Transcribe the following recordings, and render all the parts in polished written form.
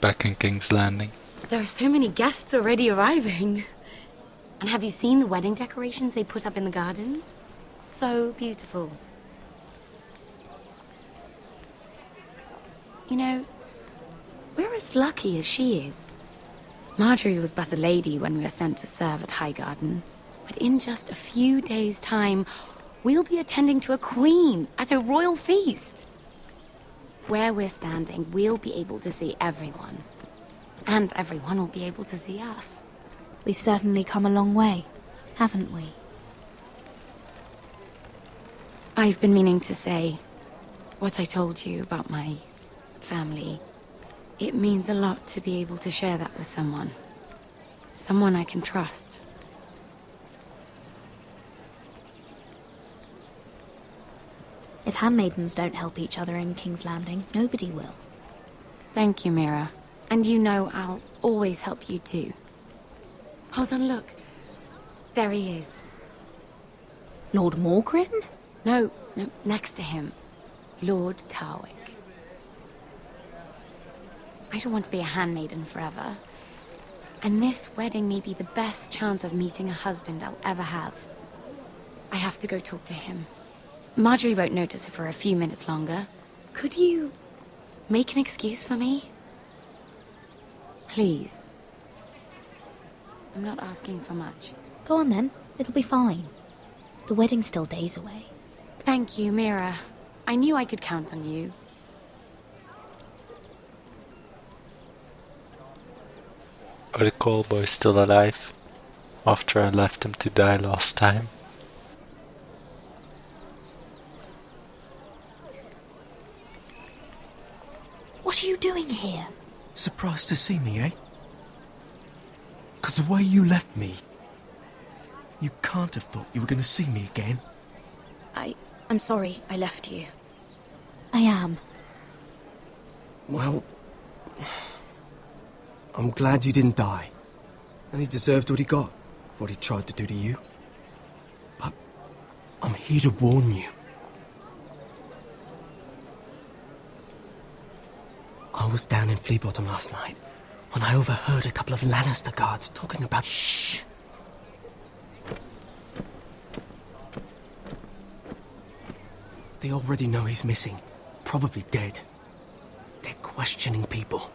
back in King's Landing. There are so many guests already arriving. And have you seen the wedding decorations they put up in the gardens? So beautiful. You know, we're as lucky as she is. Marjorie was but a lady when we were sent to serve at Highgarden. But in just a few days' time, we'll be attending to a queen at a royal feast. Where we're standing, we'll be able to see everyone. And everyone will be able to see us. We've certainly come a long way, haven't we? I've been meaning to say what I told you about my family. It means a lot to be able to share that with someone. Someone I can trust. If handmaidens don't help each other in King's Landing, nobody will. Thank you, Mira. And you know I'll always help you too. Hold on, look. There he is. Lord Morgrin? No, next to him. Lord Tarwick. I don't want to be a handmaiden forever. And this wedding may be the best chance of meeting a husband I'll ever have. I have to go talk to him. Marjorie won't notice it for a few minutes longer. Could you make an excuse for me? Please. I'm not asking for much. Go on then, it'll be fine. The wedding's still days away. Thank you, Mira. I knew I could count on you. Are the callboys still alive? After I left them to die last time. What are you doing here? Surprised to see me, eh? 'Cause the way you left me, you can't have thought you were going to see me again. I'm sorry I left you. I am. Well, I'm glad you didn't die. And he deserved what he got for what he tried to do to you. But I'm here to warn you. I was down in Fleabottom last night when I overheard a couple of Lannister guards talking about... Shh! They already know he's missing, probably dead. They're questioning people,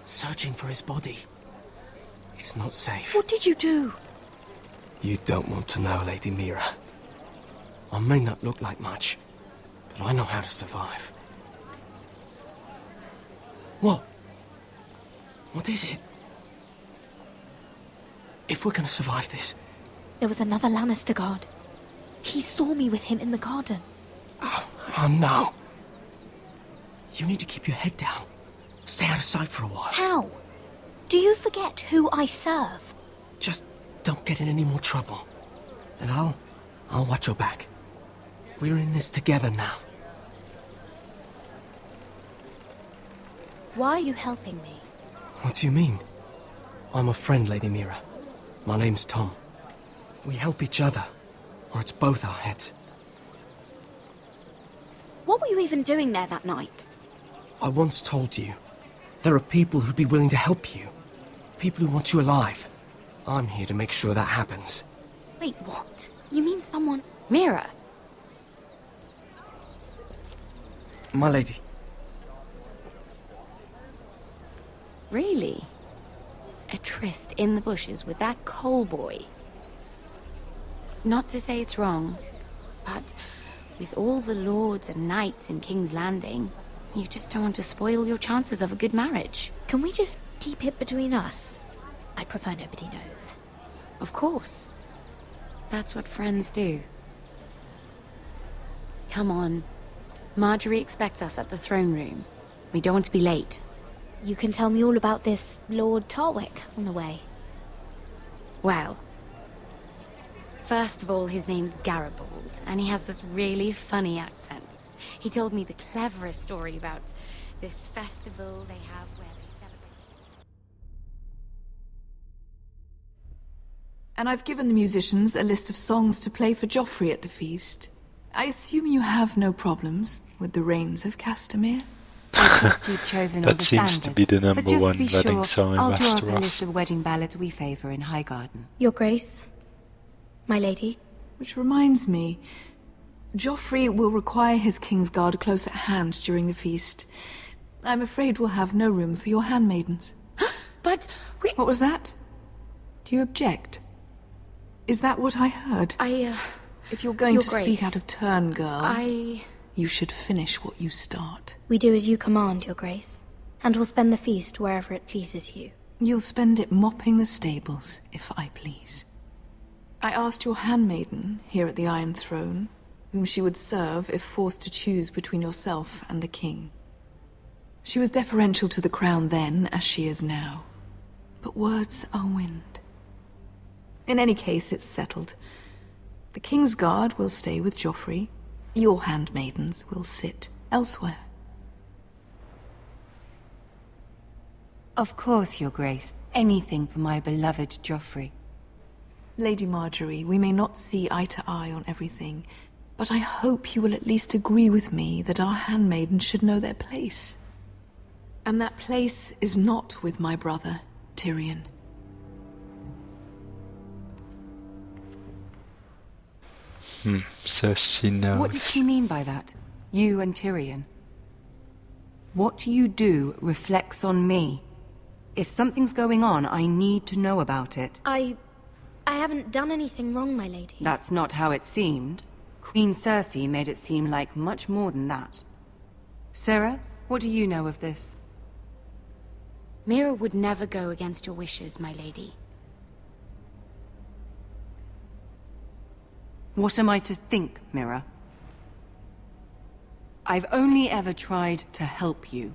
searching for his body. It's not safe. What did you do? You don't want to know, Lady Mira. I may not look like much, but I know how to survive. What? What is it? If we're gonna survive this... There was another Lannister guard. He saw me with him in the garden. Oh no. You need to keep your head down. Stay out of sight for a while. How? Do you forget who I serve? Just don't get in any more trouble. And I'll watch your back. We're in this together now. Why are you helping me? What do you mean? I'm a friend, Lady Mira. My name's Tom. We help each other, or it's both our heads. What were you even doing there that night? I once told you, there are people who'd be willing to help you. People who want you alive. I'm here to make sure that happens. Wait, what? You mean someone... Mira! My lady. Really? A tryst in the bushes with that coal boy? Not to say it's wrong, but with all the lords and knights in King's Landing, you just don't want to spoil your chances of a good marriage. Can we just keep it between us? I prefer nobody knows. Of course. That's what friends do. Come on. Marjorie expects us at the throne room. We don't want to be late. You can tell me all about this Lord Tarwick on the way. Well, first of all, his name's Garibald, and he has this really funny accent. He told me the cleverest story about this festival they have where they celebrate. And I've given the musicians a list of songs to play for Joffrey at the feast. I assume you have no problems with the rains of Castamere? I trust you've chosen all That the seems standards. to be the But number just to one be wedding sure, song in I'll draw up a list Westeros. of wedding ballads we favour in Highgarden. Your Grace, my lady. Which reminds me, Joffrey will require his Kingsguard close at hand during the feast. I'm afraid we'll have no room for your handmaidens. But we... What was that? Do you object? Is that what I heard? If you're going Your to Grace, speak out of turn, girl, I... you should finish what you start. We do as you command, Your Grace, and will spend the feast wherever it pleases you. You'll spend it mopping the stables, if I please. I asked your handmaiden, here at the Iron Throne, whom she would serve if forced to choose between yourself and the king. She was deferential to the crown then, as she is now. But words are wind. In any case, it's settled. The Kingsguard will stay with Joffrey. Your handmaidens will sit elsewhere. Of course, Your Grace. Anything for my beloved Joffrey. Lady Marjorie, we may not see eye to eye on everything, but I hope you will at least agree with me that our handmaidens should know their place. And that place is not with my brother, Tyrion. So she knows. What did she mean by that? You and Tyrion? What you do reflects on me. If something's going on, I need to know about it. I haven't done anything wrong, my lady. That's not how it seemed. Queen Cersei made it seem like much more than that. Sarah, what do you know of this? Mira would never go against your wishes, my lady. What am I to think, Mira? I've only ever tried to help you.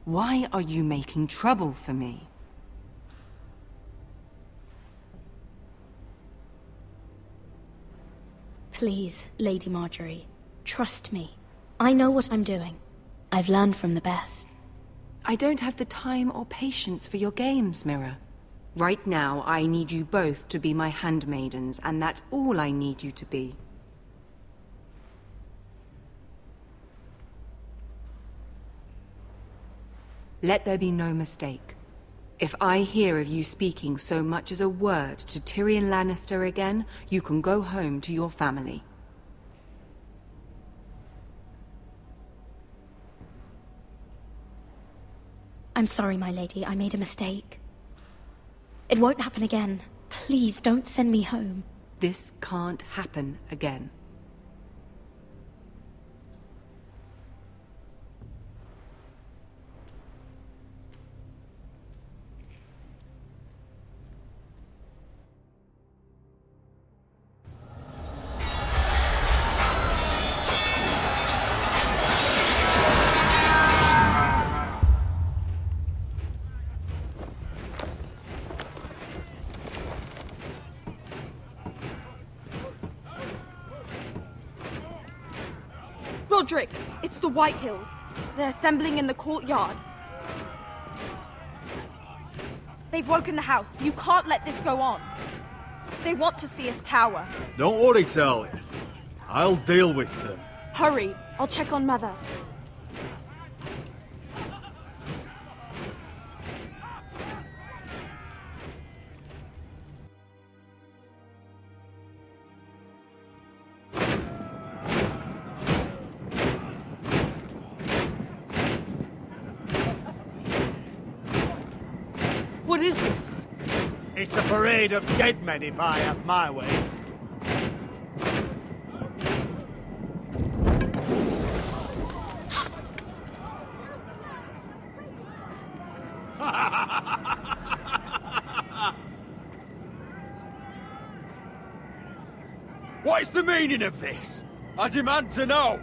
Why are you making trouble for me? Please, Lady Marjorie, trust me. I know what I'm doing. I've learned from the best. I don't have the time or patience for your games, Mira. Right now, I need you both to be my handmaidens, and that's all I need you to be. Let there be no mistake. If I hear of you speaking so much as a word to Tyrion Lannister again, you can go home to your family. I'm sorry, my lady. I made a mistake. It won't happen again. Please don't send me home. This can't happen again. Roderick, it's the White Hills. They're assembling in the courtyard. They've woken the house. You can't let this go on. They want to see us cower. Don't worry, Talia. I'll deal with them. Hurry, I'll check on Mother. What is this? It's a parade of dead men if I have my way. What is the meaning of this? I demand to know!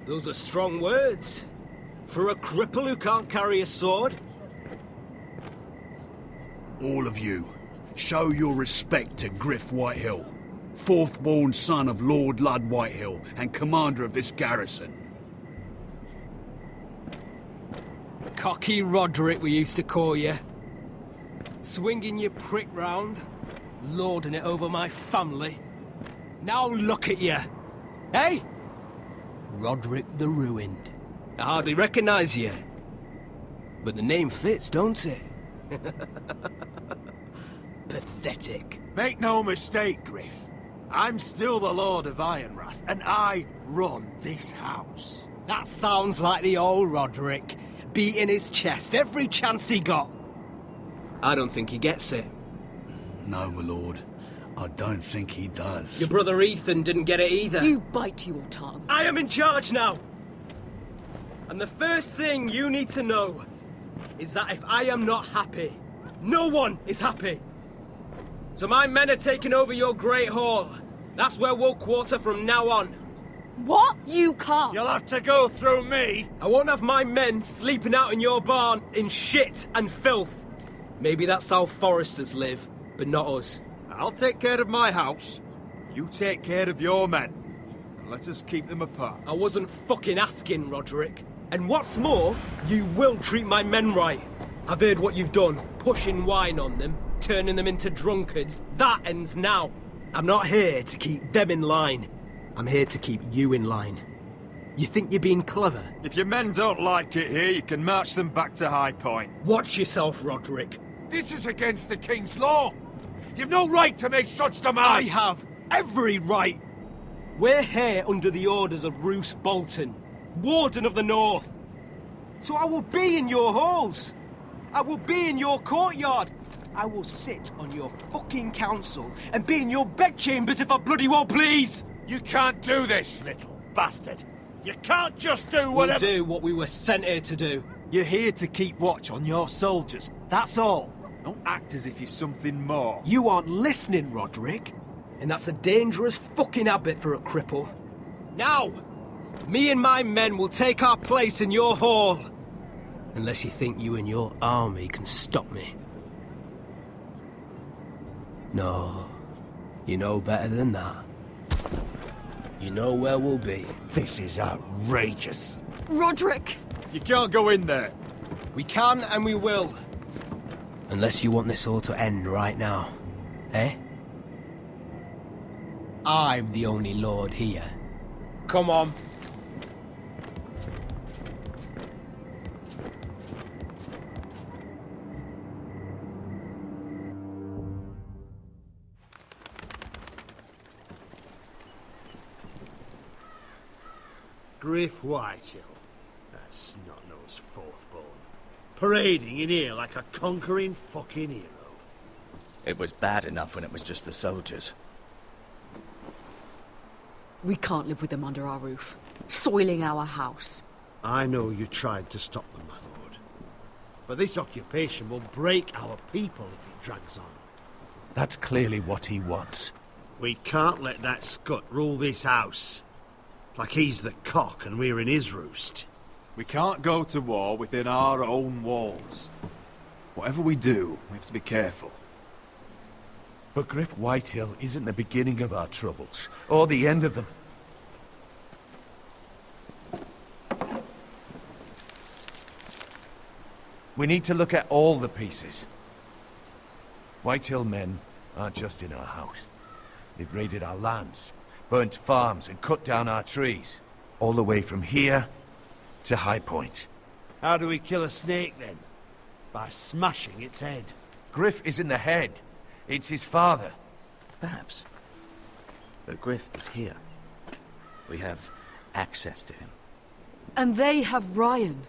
Those are strong words. For a cripple who can't carry a sword? All of you, show your respect to Gryff Whitehill, fourth-born son of Lord Ludd Whitehill and commander of this garrison. Cocky Roderick, we used to call you. Swinging your prick round, lording it over my family. Now look at you. Hey? Roderick the Ruined. I hardly recognise you. But the name fits, don't it? Pathetic. Make no mistake, Gryff. I'm still the Lord of Ironrath, and I run this house. That sounds like the old Roderick, beating his chest every chance he got. I don't think he gets it. No, my lord. I don't think he does. Your brother Ethan didn't get it either. You bite your tongue. I am in charge now! And the first thing you need to know is that if I am not happy, no one is happy. So my men are taking over your Great Hall. That's where we'll quarter from now on. What? You can't. You'll have to go through me. I won't have my men sleeping out in your barn in shit and filth. Maybe that's how foresters live, but not us. I'll take care of my house. You take care of your men. And let us keep them apart. I wasn't fucking asking, Roderick. And what's more, you will treat my men right. I've heard what you've done, pushing wine on them, turning them into drunkards. That ends now. I'm not here to keep them in line. I'm here to keep you in line. You think you're being clever? If your men don't like it here, you can march them back to High Point. Watch yourself, Roderick. This is against the King's law. You've no right to make such demands. I have every right. We're here under the orders of Roose Bolton, Warden of the North. So I will be in your halls. I will be in your courtyard. I will sit on your fucking council and be in your bedchambers if I bloody well please. You can't do this, little bastard. You can't just do whatever— We'll do what we were sent here to do. You're here to keep watch on your soldiers. That's all. Don't act as if you're something more. You aren't listening, Roderick. And that's a dangerous fucking habit for a cripple. Now, me and my men will take our place in your hall. Unless you think you and your army can stop me. No, you know better than that. You know where we'll be. This is outrageous. Roderick! You can't go in there. We can and we will. Unless you want this all to end right now. Eh? I'm the only lord here. Come on. Gryff Whitehill. That snot-nosed fourth-born. Parading in here like a conquering fucking hero. It was bad enough when it was just the soldiers. We can't live with them under our roof, soiling our house. I know you tried to stop them, my lord. But this occupation will break our people if it drags on. That's clearly what he wants. We can't let that scut rule this house. Like he's the cock and we're in his roost. We can't go to war within our own walls. Whatever we do, we have to be careful. But Gryff Whitehill isn't the beginning of our troubles, or the end of them. We need to look at all the pieces. Whitehill men aren't just in our house. They've raided our lands, burnt farms and cut down our trees. All the way from here to High Point. How do we kill a snake then? By smashing its head. Gryff isn't the head. It's his father. Perhaps. But Gryff is here. We have access to him. And they have Ryan.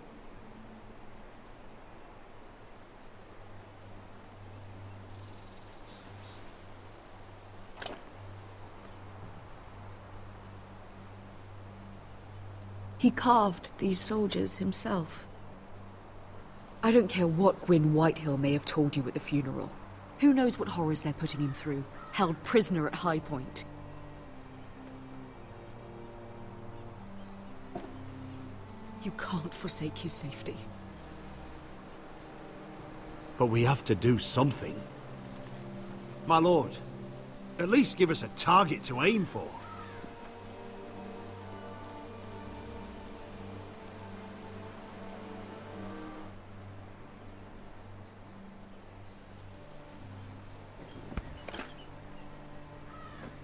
He carved these soldiers himself. I don't care what Gwyn Whitehill may have told you at the funeral. Who knows what horrors they're putting him through, held prisoner at High Point. You can't forsake his safety. But we have to do something. My lord, at least give us a target to aim for.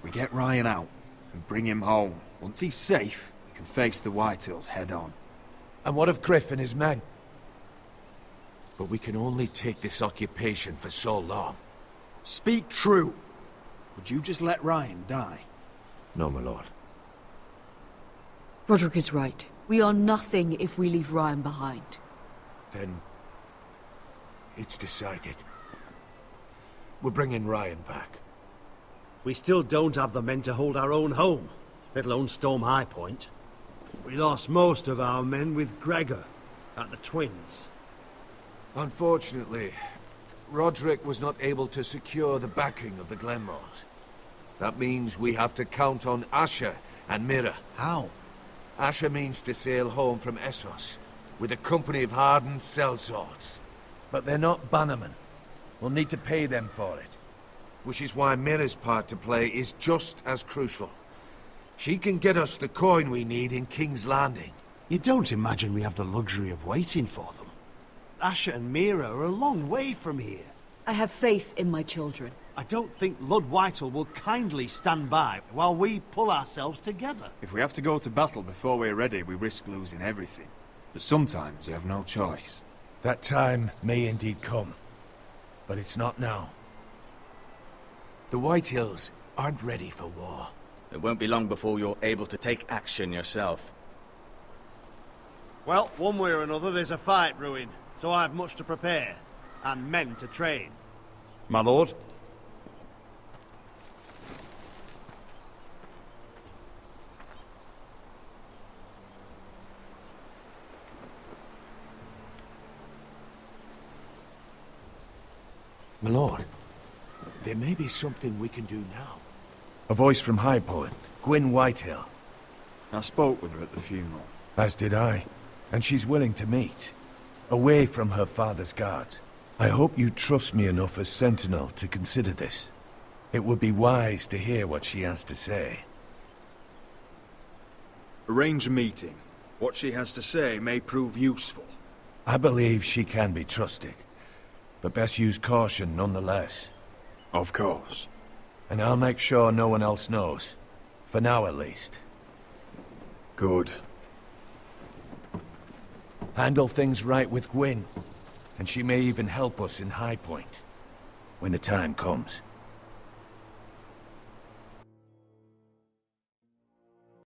We get Ryan out and bring him home. Once he's safe, we can face the Whitehills head-on. And what of Gryff and his men? But we can only take this occupation for so long. Speak true! Would you just let Ryan die? No, my lord. Roderick is right. We are nothing if we leave Ryan behind. Then... it's decided. We're bringing Ryan back. We still don't have the men to hold our own home, let alone storm High Point. We lost most of our men with Gregor at the Twins. Unfortunately, Roderick was not able to secure the backing of the Glenmores. That means we have to count on Asher and Mira. How? Asher means to sail home from Essos, with a company of hardened sellswords. But they're not bannermen. We'll need to pay them for it. Which is why Mira's part to play is just as crucial. She can get us the coin we need in King's Landing. You don't imagine we have the luxury of waiting for them? Asher and Mira are a long way from here. I have faith in my children. I don't think Lord Whitehall will kindly stand by while we pull ourselves together. If we have to go to battle before we're ready, we risk losing everything. But sometimes you have no choice. That time may indeed come. But it's not now. The Whitehills aren't ready for war. It won't be long before you're able to take action yourself. Well, one way or another there's a fight brewing, so I've much to prepare, and men to train. My lord? My lord, there may be something we can do now. A voice from High Point, Gwyn Whitehill. I spoke with her at the funeral. As did I. And she's willing to meet. Away from her father's guards. I hope you trust me enough as Sentinel to consider this. It would be wise to hear what she has to say. Arrange a meeting. What she has to say may prove useful. I believe she can be trusted. But best use caution nonetheless. Of course. And I'll make sure no one else knows. For now at least. Good. Handle things right with Gwyn. And she may even help us in High Point. When the time comes.